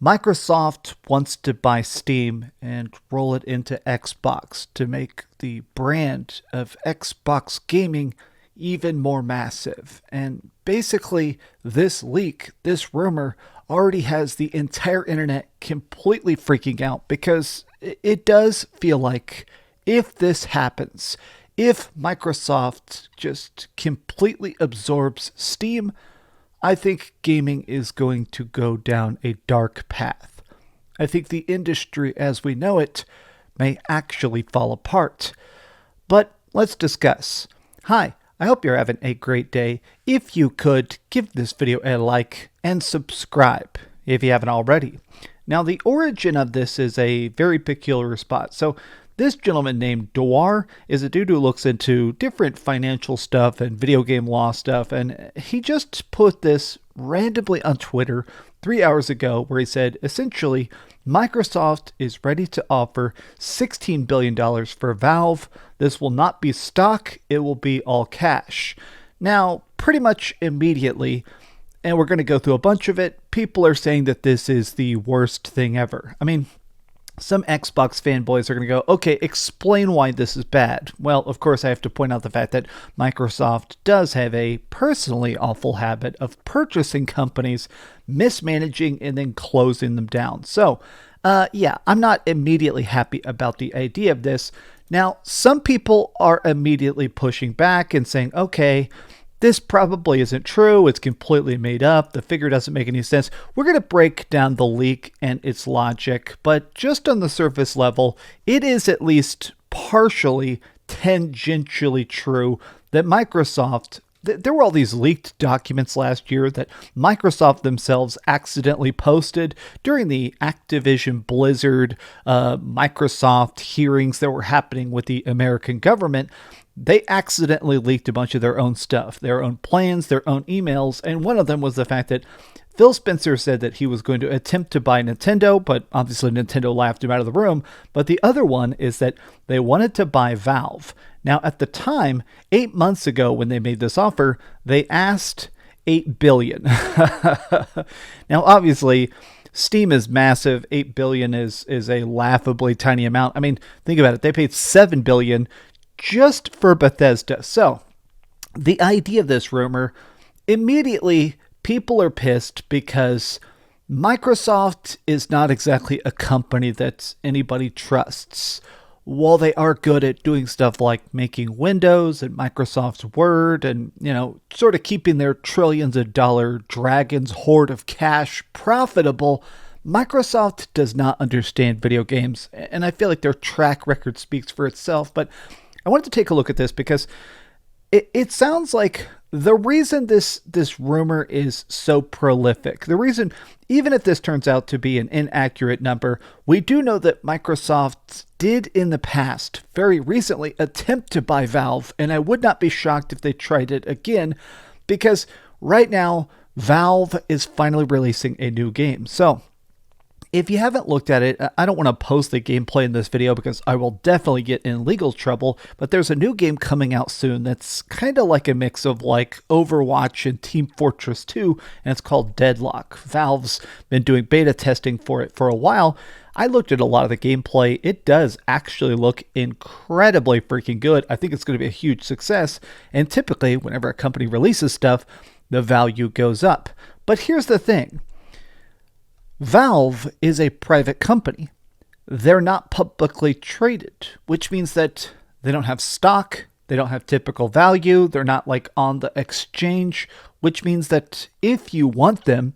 Microsoft wants to buy Steam and roll it into Xbox to make the brand of Xbox gaming even more massive. And basically, this leak, this rumor, already has the entire internet completely freaking out because it does feel like if this happens, if Microsoft just completely absorbs Steam, I think gaming is going to go down a dark path. I think the industry as we know it may actually fall apart. But let's discuss. Hi, I hope you're having a great day. If you could, give this video a like and subscribe if you haven't already. Now, the origin of this is a very peculiar spot. So this gentleman named Dwar is a dude who looks into different financial stuff and video game law stuff, and he just put this randomly on Twitter 3 hours ago where he said, essentially, Microsoft is ready to offer $16 billion for Valve. This will not be stock, it will be all cash. Now, pretty much immediately, and we're going to go through a bunch of it, people are saying that this is the worst thing ever. I mean, some Xbox fanboys are going to go, okay, explain why this is bad. Well, of course, I have to point out the fact that Microsoft does have a personally awful habit of purchasing companies, mismanaging, and then closing them down. So, yeah, I'm not immediately happy about the idea of this. Now, some people are immediately pushing back and saying, okay, this probably isn't true. It's completely made up. The figure doesn't make any sense. We're going to break down the leak and its logic, but just on the surface level, it is at least partially tangentially true that Microsoft, there were all these leaked documents last year that Microsoft themselves accidentally posted during the Activision Blizzard Microsoft hearings that were happening with the American government. They accidentally leaked a bunch of their own stuff, their own plans, their own emails, and one of them was the fact that Phil Spencer said that he was going to attempt to buy Nintendo, but obviously Nintendo laughed him out of the room. But the other one is that they wanted to buy Valve. Now, at the time, 8 months ago when they made this offer, they asked $8 billion. Now, obviously, Steam is massive. $8 billion is a laughably tiny amount. I mean, think about it. They paid $7 billion just for Bethesda. So the idea of this rumor, immediately people are pissed because Microsoft is not exactly a company that anybody trusts. While they are good at doing stuff like making Windows and Microsoft's Word and, sort of keeping their trillions of dollar dragon's hoard of cash profitable, Microsoft does not understand video games. And I feel like their track record speaks for itself. But I wanted to take a look at this because it sounds like the reason this rumor is so prolific, the reason, even if this turns out to be an inaccurate number, we do know that Microsoft did in the past, very recently, attempt to buy Valve, and I would not be shocked if they tried it again, because right now, Valve is finally releasing a new game. So, if you haven't looked at it, I don't want to post the gameplay in this video because I will definitely get in legal trouble, but there's a new game coming out soon that's kind of like a mix of like Overwatch and Team Fortress 2, and it's called Deadlock. Valve's been doing beta testing for it for a while. I looked at a lot of the gameplay. It does actually look incredibly freaking good. I think it's going to be a huge success, and typically whenever a company releases stuff, the value goes up. But here's the thing. Valve is a private company. They're not publicly traded, which means that they don't have stock, they don't have typical value, they're not like on the exchange, which means that if you want them,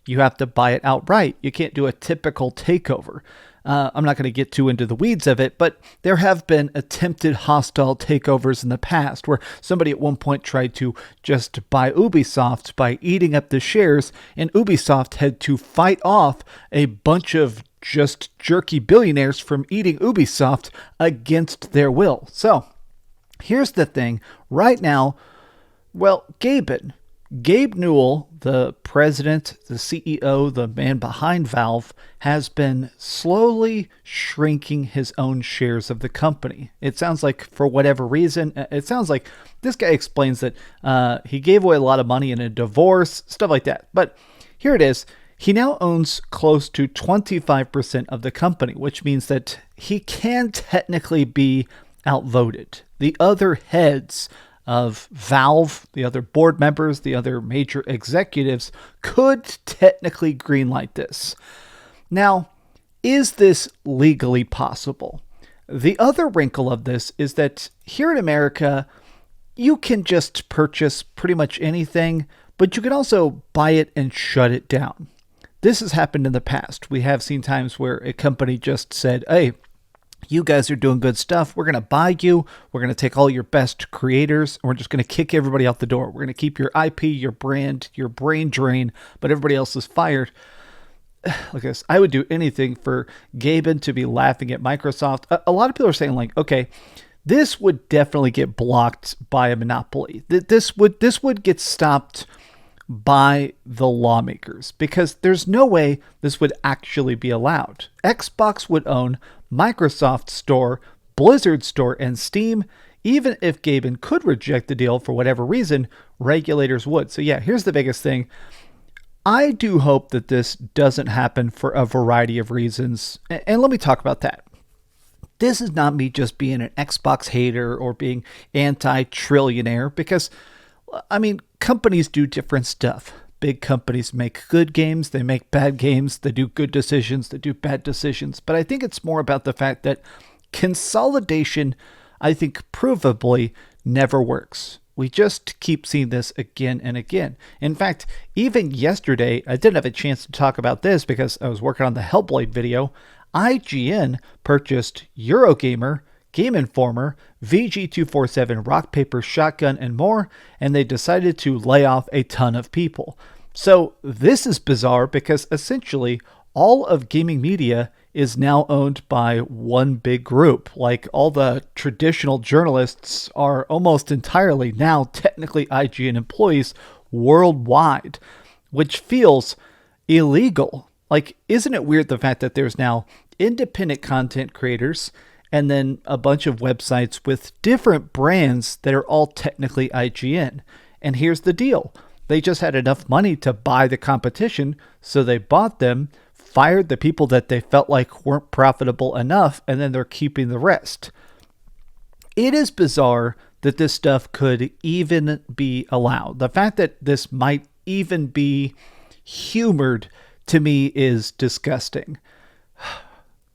you have to buy it outright. You can't do a typical takeover. I'm not going to get too into the weeds of it, but there have been attempted hostile takeovers in the past where somebody at one point tried to just buy Ubisoft by eating up the shares, and Ubisoft had to fight off a bunch of just jerky billionaires from eating Ubisoft against their will. So here's the thing. Right now, well, Gabe Newell, the president, the CEO, the man behind Valve, has been slowly shrinking his own shares of the company. It sounds like, for whatever reason, it sounds like this guy explains that he gave away a lot of money in a divorce, stuff like that. But here it is. He now owns close to 25% of the company, which means that he can technically be outvoted. The other heads of Valve, the other board members, the other major executives could technically greenlight this. Now, is this legally possible? The other wrinkle of this is that here in America, you can just purchase pretty much anything, but you can also buy it and shut it down. This has happened in the past. We have seen times where a company just said, hey, you guys are doing good stuff. We're going to buy you. We're going to take all your best creators. And we're just going to kick everybody out the door. We're going to keep your IP, your brand, your brain drain, but everybody else is fired. Look at this. I would do anything for Gaben to be laughing at Microsoft. A lot of people are saying like, okay, this would definitely get blocked by a monopoly. This would get stopped by the lawmakers because there's no way this would actually be allowed. Xbox would own Microsoft Store, Blizzard Store, and Steam. Even if Gaben could reject the deal for whatever reason, regulators would. So yeah, here's the biggest thing. I do hope that this doesn't happen for a variety of reasons. And let me talk about that. This is not me just being an Xbox hater or being anti-trillionaire because, I mean, companies do different stuff. Big companies make good games, they make bad games, they do good decisions, they do bad decisions. But I think it's more about the fact that consolidation, I think, provably never works. We just keep seeing this again and again. In fact, even yesterday, I didn't have a chance to talk about this because I was working on the Hellblade video. IGN purchased Eurogamer, Game Informer, VG247, Rock Paper Shotgun, and more, and they decided to lay off a ton of people. So this is bizarre because essentially all of gaming media is now owned by one big group. Like all the traditional journalists are almost entirely now technically IGN employees worldwide, which feels illegal. Like, isn't it weird the fact that there's now independent content creators and then a bunch of websites with different brands that are all technically IGN? And here's the deal. They just had enough money to buy the competition, so they bought them, fired the people that they felt like weren't profitable enough, and then they're keeping the rest. It is bizarre that this stuff could even be allowed. The fact that this might even be humored to me is disgusting.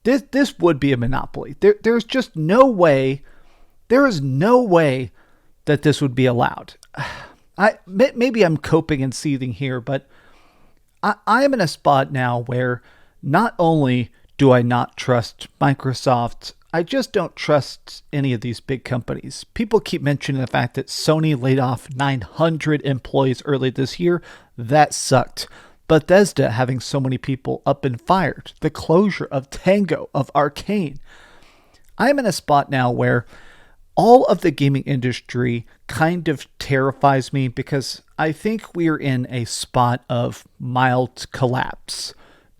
This would be a monopoly. There's just no way. There is no way that this would be allowed. Maybe I'm coping and seething here, but I am in a spot now where not only do I not trust Microsoft, I just don't trust any of these big companies. People keep mentioning the fact that Sony laid off 900 employees early this year. That sucked. Bethesda having so many people up and fired. The closure of Tango, of Arcane. I'm in a spot now where all of the gaming industry kind of terrifies me because I think we're in a spot of mild collapse.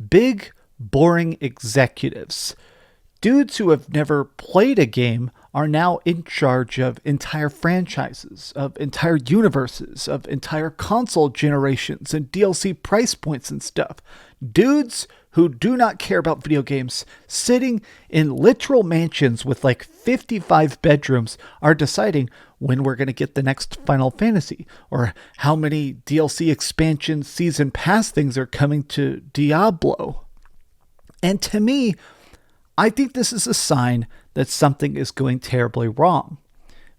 Big, boring executives, dudes who have never played a game, are now in charge of entire franchises, of entire universes, of entire console generations and DLC price points and stuff. Dudes who do not care about video games, sitting in literal mansions with like 55 bedrooms, are deciding when we're going to get the next Final Fantasy, or how many DLC expansion season pass things are coming to Diablo. And to me, I think this is a sign that something is going terribly wrong.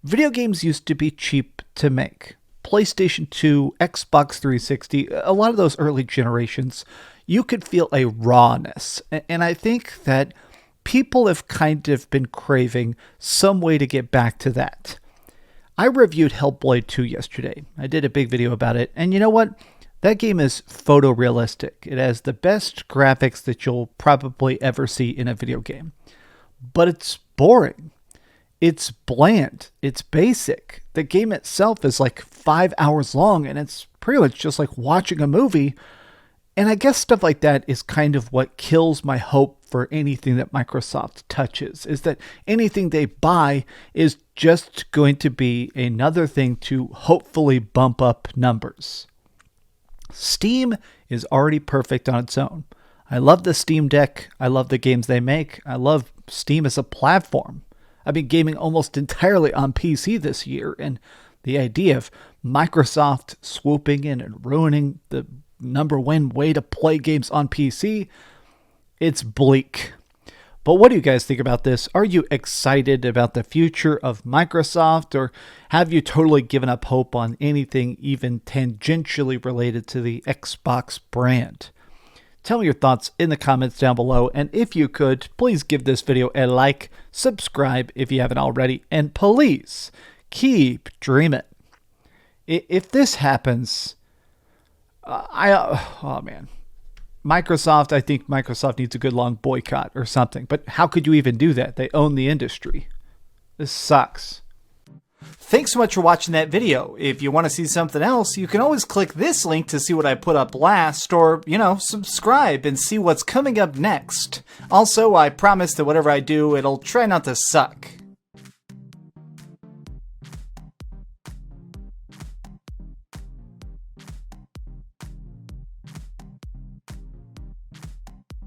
Video games used to be cheap to make. PlayStation 2, Xbox 360, a lot of those early generations, you could feel a rawness. And I think that people have kind of been craving some way to get back to that. I reviewed Hellblade 2 yesterday. I did a big video about it. And you know what? That game is photorealistic. It has the best graphics that you'll probably ever see in a video game. But it's boring. It's bland. It's basic. The game itself is like 5 hours long, and it's pretty much just like watching a movie. And I guess stuff like that is kind of what kills my hope for anything that Microsoft touches, is that anything they buy is just going to be another thing to hopefully bump up numbers. Steam is already perfect on its own. I love the Steam Deck. I love the games they make. I love Steam as a platform. I've been gaming almost entirely on PC this year, and the idea of Microsoft swooping in and ruining the number one way to play games on PC, it's bleak. But what do you guys think about this? Are you excited about the future of Microsoft, or have you totally given up hope on anything even tangentially related to the Xbox brand? Tell me your thoughts in the comments down below, and if you could, please give this video a like, subscribe if you haven't already, and please keep dreaming. If this happens, oh man. Microsoft, I think Microsoft needs a good long boycott or something. But how could you even do that? They own the industry. This sucks. Thanks so much for watching that video. If you want to see something else, you can always click this link to see what I put up last, or, subscribe and see what's coming up next. Also, I promise that whatever I do, it'll try not to suck.